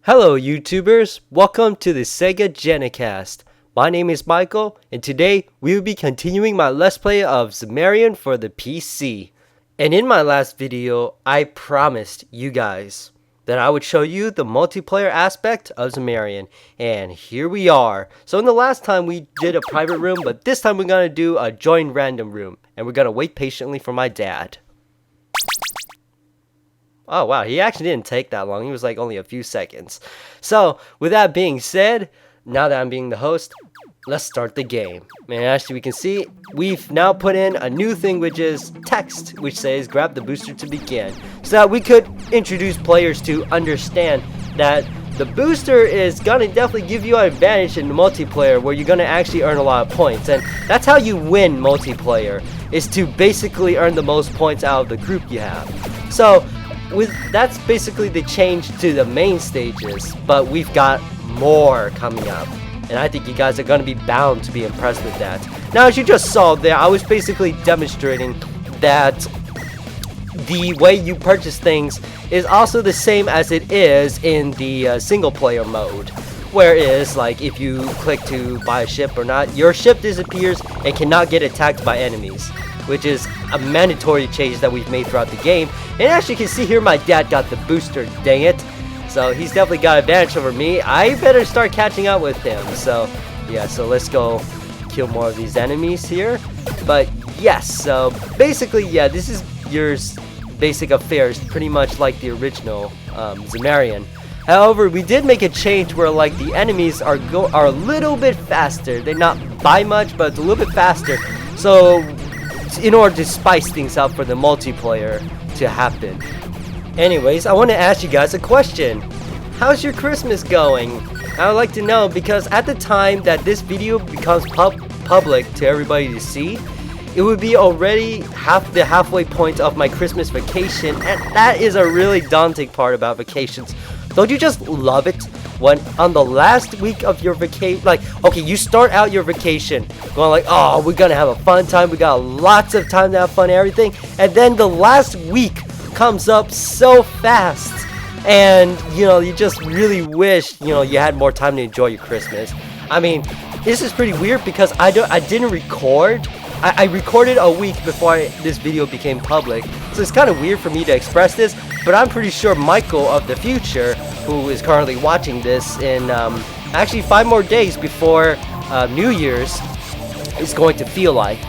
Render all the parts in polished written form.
Hello YouTubers, welcome to the Sega Genicast. My name is Michael, and today we will be continuing my Let's Play of Zamarian for the PC. And in my last video, I promised you guys that I would show you the multiplayer aspect of Zamarian, and here we are. So in the last time we did a private room, but this time we're gonna do a join random room, and we're gonna wait patiently for my dad. Oh wow, he actually didn't take that long. He was like only a few seconds. So with that being said, now that I'm being the host, let's start the game. And actually we can see we've now put in a new thing, which is text, which says grab the booster to begin, so that we could introduce players to understand that the booster is gonna definitely give you an advantage in the multiplayer, where you're gonna actually earn a lot of points. And that's how you win multiplayer, is to basically earn the most points out of the group you have. So that's basically the change to the main stages, but we've got more coming up, and I think you guys are going to be bound to be impressed with that. Now, as you just saw there, I was basically demonstrating that the way you purchase things is also the same as it is in the single player mode, whereas like if you click to buy a ship or not, your ship disappears and cannot get attacked by enemies, which is a mandatory change that we've made throughout the game. And as you can see here, my dad got the booster, dang it. So he's definitely got advantage over me. I better start catching up with him. So yeah, so let's go kill more of these enemies here. But yes, so basically, yeah, this is your basic affairs, pretty much like the original Zamarian. However, we did make a change where like the enemies are a little bit faster. They're not by much, but it's a little bit faster. So in order to spice things up for the multiplayer to happen. Anyways, I want to ask you guys a question. How's your Christmas going? I would like to know, because at the time that this video becomes public to everybody to see, it would be already the halfway point of my Christmas vacation, and that is a really daunting part about vacations. Don't you just love it when on the last week of your vacation, like, okay, you start out your vacation going like, oh, we're gonna have a fun time, we got lots of time to have fun and everything, and then the last week comes up so fast, and you know, you just really wish, you know, you had more time to enjoy your Christmas. I mean, this is pretty weird because I didn't record. I recorded a week before this video became public, so it's kind of weird for me to express this, but I'm pretty sure Michael of the future, who is currently watching this in actually 5 more days before New Year's, is going to feel like.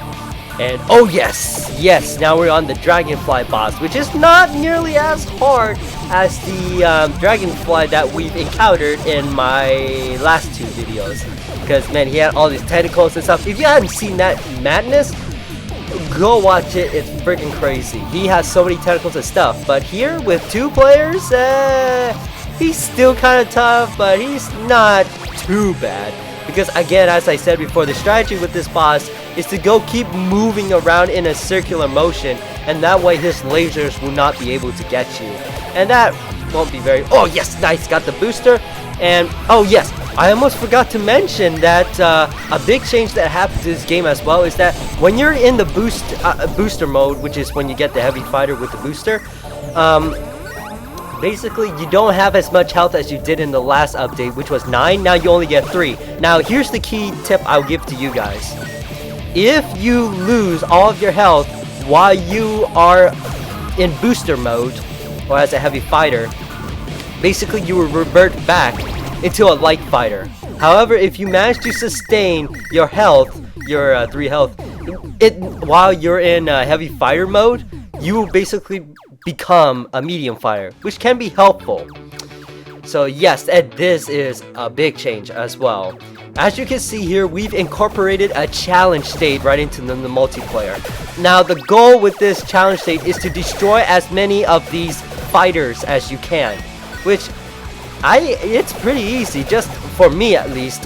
And oh yes, now we're on the Dragonfly boss, which is not nearly as hard as the Dragonfly that we've encountered in my last 2 videos. Because man, he had all these tentacles and stuff. If you haven't seen that madness, go watch it. It's freaking crazy. He has so many tentacles and stuff. But here with 2 players, he's still kind of tough, but he's not too bad. Because again, as I said before, the strategy with this boss is to keep moving around in a circular motion, and that way his lasers will not be able to get you. And that won't be very... Oh yes, nice, got the booster. And oh yes, I almost forgot to mention that a big change that happened to this game as well is that when you're in the booster mode, which is when you get the heavy fighter with the booster, basically you don't have as much health as you did in the last update, which was 9. Now you only get 3. Now here's the key tip I'll give to you guys. If you lose all of your health while you are in booster mode or as a heavy fighter, basically you will revert back into a light fighter. However, if you manage to sustain your health, your 3 health, while you're in heavy fighter mode, you will basically become a medium fighter, which can be helpful. So yes, and this is a big change as well. As you can see here, we've incorporated a challenge state right into the multiplayer. Now the goal with this challenge state is to destroy as many of these fighters as you can, which it's pretty easy, just for me at least,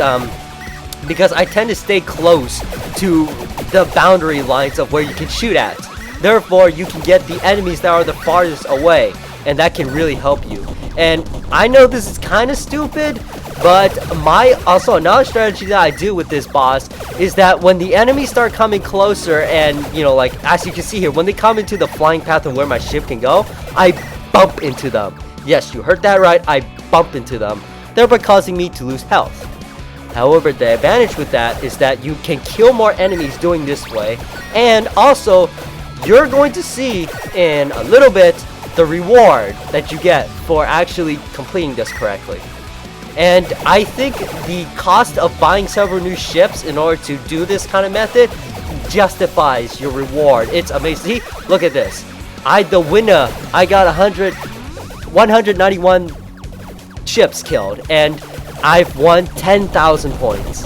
because I tend to stay close to the boundary lines of where you can shoot at. Therefore, you can get the enemies that are the farthest away, and that can really help you. And I know this is kind of stupid, but also another strategy that I do with this boss is that when the enemies start coming closer, and you know, like as you can see here, when they come into the flying path of where my ship can go, I bump into them. Yes, you heard that right, I bump into them, thereby causing me to lose health. However, the advantage with that is that you can kill more enemies doing this way, and also you're going to see in a little bit the reward that you get for actually completing this correctly. And I think the cost of buying several new ships in order to do this kind of method justifies your reward. It's amazing. See, look at this. The winner, I got 191 ships killed, and I've won 10,000 points.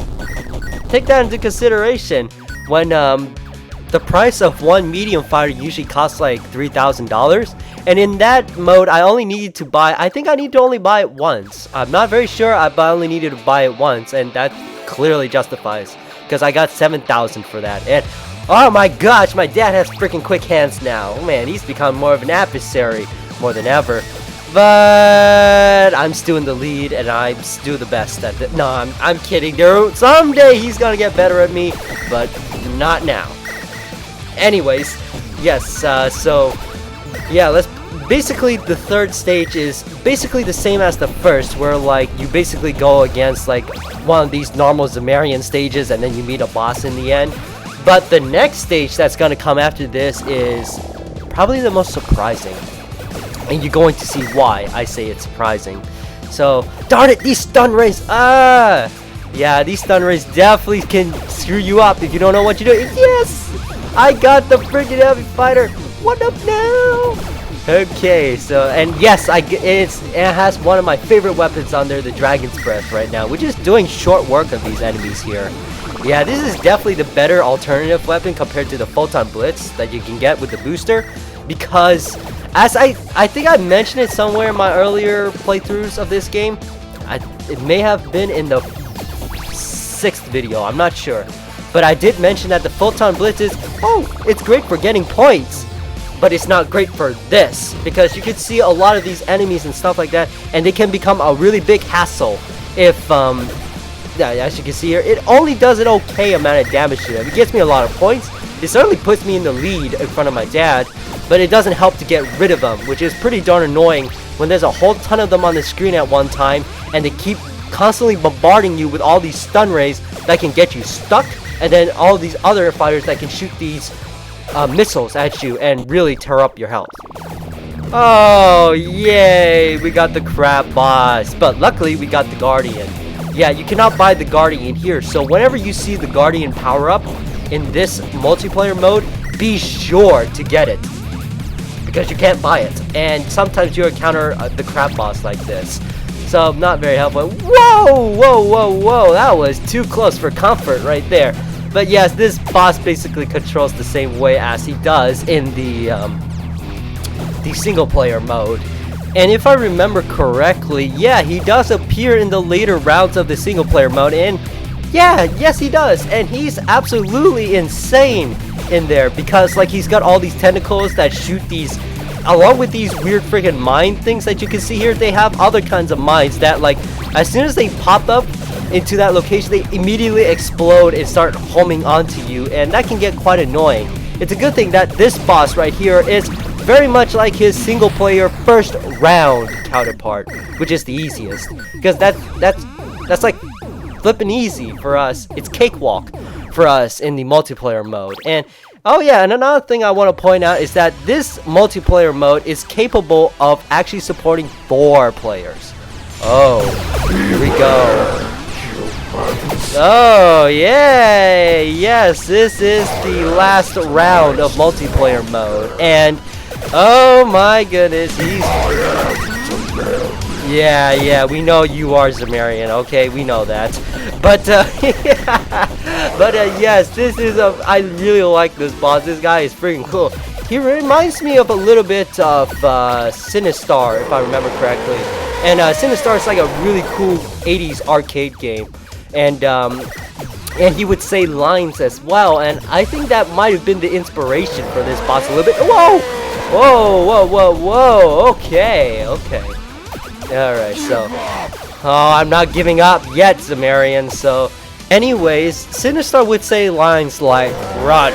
Take that into consideration when the price of one medium fighter usually costs like $3,000, and in that mode I only needed to buy, I think I need to only buy it once. I'm not very sure, but I only needed to buy it once, and that clearly justifies, because I got 7,000 for that. And oh my gosh, my dad has freaking quick hands now. Man, he's become more of an adversary more than ever. But I'm still in the lead, and I'm still the best at it. No, I'm kidding. Someday he's gonna get better at me, but not now. Anyways, yes. So yeah, basically the third stage is basically the same as the first, where like you basically go against like one of these normal Zamarian stages, and then you meet a boss in the end. But the next stage that's gonna come after this is probably the most surprising. And you're going to see why I say it's surprising. So, darn it, these stun rays, yeah, these stun rays definitely can screw you up if you don't know what you're doing. Yes! I got the freaking heavy fighter. What up now? Okay, so, and yes, it has one of my favorite weapons on there, the Dragon's Breath right now, which is doing short work of these enemies here. Yeah, this is definitely the better alternative weapon compared to the Photon Blitz that you can get with the booster, because as I think I mentioned it somewhere in my earlier playthroughs of this game. It may have been in the 6th video, I'm not sure. But I did mention that the Photon Blitz is, it's great for getting points. But it's not great for this, because you can see a lot of these enemies and stuff like that, and they can become a really big hassle if, yeah, as you can see here, it only does an okay amount of damage to them. It gets me a lot of points. It certainly puts me in the lead in front of my dad, but it doesn't help to get rid of them, which is pretty darn annoying when there's a whole ton of them on the screen at one time, and they keep constantly bombarding you with all these stun rays that can get you stuck, and then all these other fighters that can shoot these missiles at you and really tear up your health. Oh, yay, we got the crab boss, but luckily we got the Guardian. Yeah, you cannot buy the Guardian here, so whenever you see the Guardian power up in this multiplayer mode, be sure to get it, because you can't buy it, and sometimes you encounter the crab boss like this, so not very helpful. Whoa, that was too close for comfort right there. But yes, this boss basically controls the same way as he does in the single player mode. And if I remember correctly, yeah, he does appear in the later rounds of the single player mode, and yeah, yes he does, and he's absolutely insane in there, because like he's got all these tentacles that shoot these, along with these weird freaking mine things that you can see here. They have other kinds of mines that, like, as soon as they pop up into that location, they immediately explode and start homing onto you, and that can get quite annoying. It's a good thing that this boss right here is very much like his single player first round counterpart, which is the easiest, because that's like flippin' easy for us. It's cakewalk for us in the multiplayer mode. And oh yeah, and another thing I want to point out is that this multiplayer mode is capable of actually supporting 4 players. Oh, here we go. Oh, yay! Yes, this is the last round of multiplayer mode, and oh my goodness, yeah, we know you are Zamarian, okay, we know that, but yes, this is I really like this boss. This guy is freaking cool. He reminds me of a little bit of Sinistar, if I remember correctly, and Sinistar is like a really cool 80s arcade game. And he would say lines as well, and I think that might have been the inspiration for this boss a little bit. Whoa, okay. Alright, so, I'm not giving up yet, Zamarian. So, anyways, Sinistar would say lines like, run,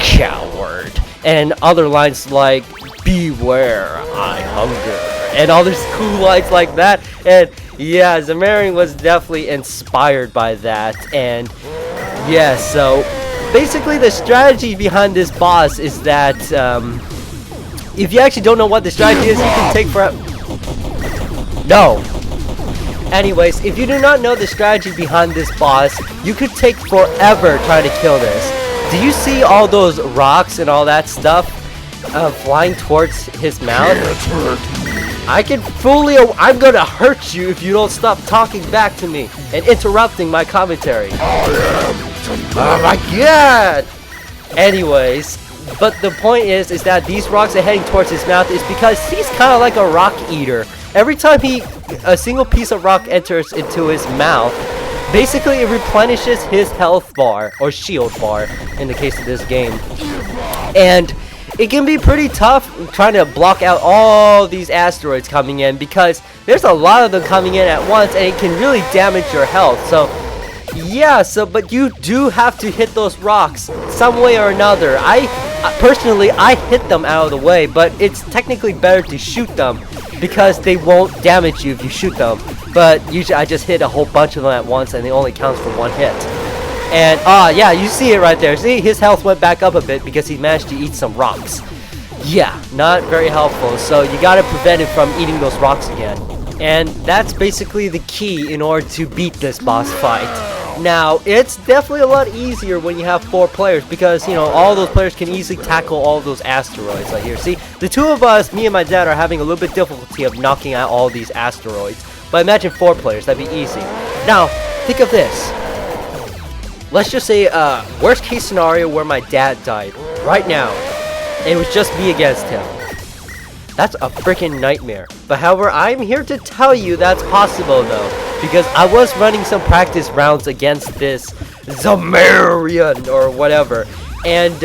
coward, and other lines like, beware, I hunger. and all these cool lights like that. And yeah, Zamarian was definitely inspired by that. And yeah, so basically the strategy behind this boss is that if you actually don't know what the strategy is, you can take forever. No. Anyways, if you do not know the strategy behind this boss, you could take forever trying to kill this. Do you see all those rocks and all that stuff flying towards his mouth? I can fully. I'm gonna hurt you if you don't stop talking back to me and interrupting my commentary. Oh my god! Anyways, but the point is that these rocks are heading towards his mouth is because he's kind of like a rock eater. Every time a single piece of rock enters into his mouth, basically it replenishes his health bar or shield bar in the case of this game. And it can be pretty tough trying to block out all these asteroids coming in because there's a lot of them coming in at once and it can really damage your health. So yeah, but you do have to hit those rocks some way or another. Personally, I hit them out of the way, but it's technically better to shoot them because they won't damage you if you shoot them. But usually I just hit a whole bunch of them at once and it only counts for one hit. And yeah, you see it right there. See, his health went back up a bit because he managed to eat some rocks. Yeah, not very helpful. So you gotta prevent him from eating those rocks again. And that's basically the key in order to beat this boss fight. Now, it's definitely a lot easier when you have 4 players because, you know, all those players can easily tackle all those asteroids right here. See, the 2 of us, me and my dad, are having a little bit difficulty of knocking out all these asteroids. But imagine 4 players, that'd be easy. Now, think of this. Let's just say, worst case scenario where my dad died right now. And it was just me against him. That's a freaking nightmare. But however, I'm here to tell you that's possible though. Because I was running some practice rounds against this Zamarian or whatever. And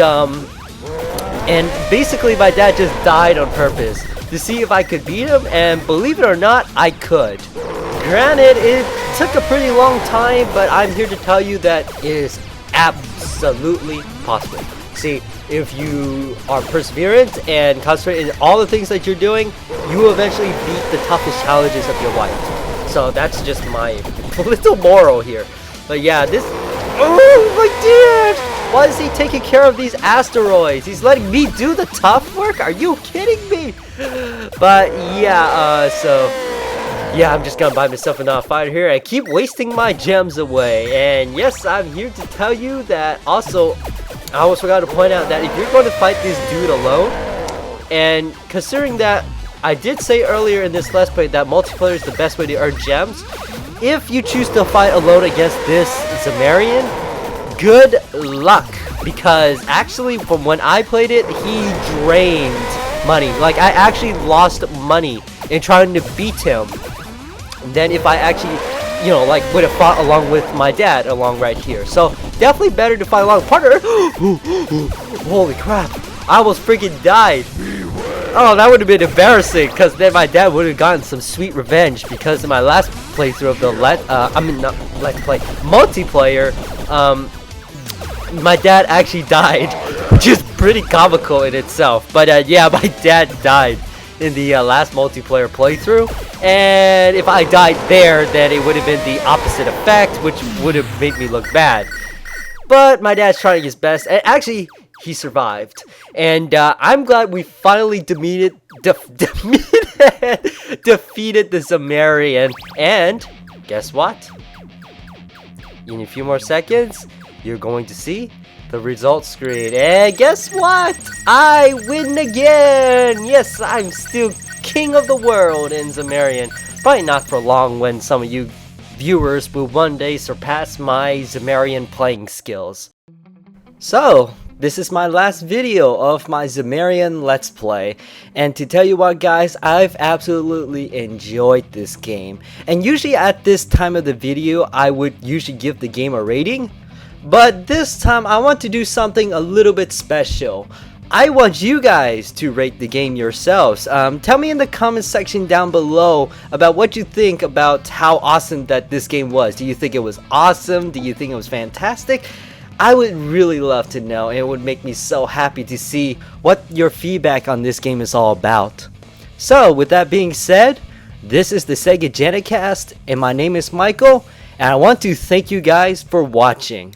basically my dad just died on purpose to see if I could beat him, and believe it or not, I could. Granted, it took a pretty long time, but I'm here to tell you that it is absolutely possible. See, if you are perseverant and concentrate in all the things that you're doing, you will eventually beat the toughest challenges of your life. So that's just my little moral here. But yeah, this... Oh my dad! Why is he taking care of these asteroids? He's letting me do the tough work? Are you kidding me? But yeah, yeah, I'm just gonna buy myself another fighter here. I keep wasting my gems away. And yes, I'm here to tell you that also, I almost forgot to point out that if you're going to fight this dude alone, and considering that I did say earlier in this Let's Play that multiplayer is the best way to earn gems, if you choose to fight alone against this Zamarian, good luck. Because actually, from when I played it, he drained money. Like, I actually lost money in trying to beat him. And then if I actually, you know, like, would have fought along with my dad along right here. So, definitely better to fight along. Partner! Holy crap. I almost freaking died. Oh, that would have been embarrassing, because then my dad would have gotten some sweet revenge, because in my last playthrough of the multiplayer, my dad actually died, which is pretty comical in itself. But yeah, my dad died in the last multiplayer playthrough, and if I died there, then it would have been the opposite effect, which would have made me look bad. But my dad's trying his best, and actually, he survived. And I'm glad we finally defeated the Zamarian. And guess what? In a few more seconds, you're going to see the results screen. And guess what? I win again! Yes, I'm still king of the world in Zamarian. Probably not for long when some of you viewers will one day surpass my Zamarian playing skills. So, this is my last video of my Zamarian Let's Play, and to tell you what guys, I've absolutely enjoyed this game. And usually at this time of the video, I would usually give the game a rating, but this time I want to do something a little bit special. I want you guys to rate the game yourselves. Tell me in the comment section down below about what you think about how awesome that this game was. Do you think it was awesome? Do you think it was fantastic? I would really love to know, and it would make me so happy to see what your feedback on this game is all about. So, with that being said, this is the Sega Janicast, and my name is Michael, and I want to thank you guys for watching.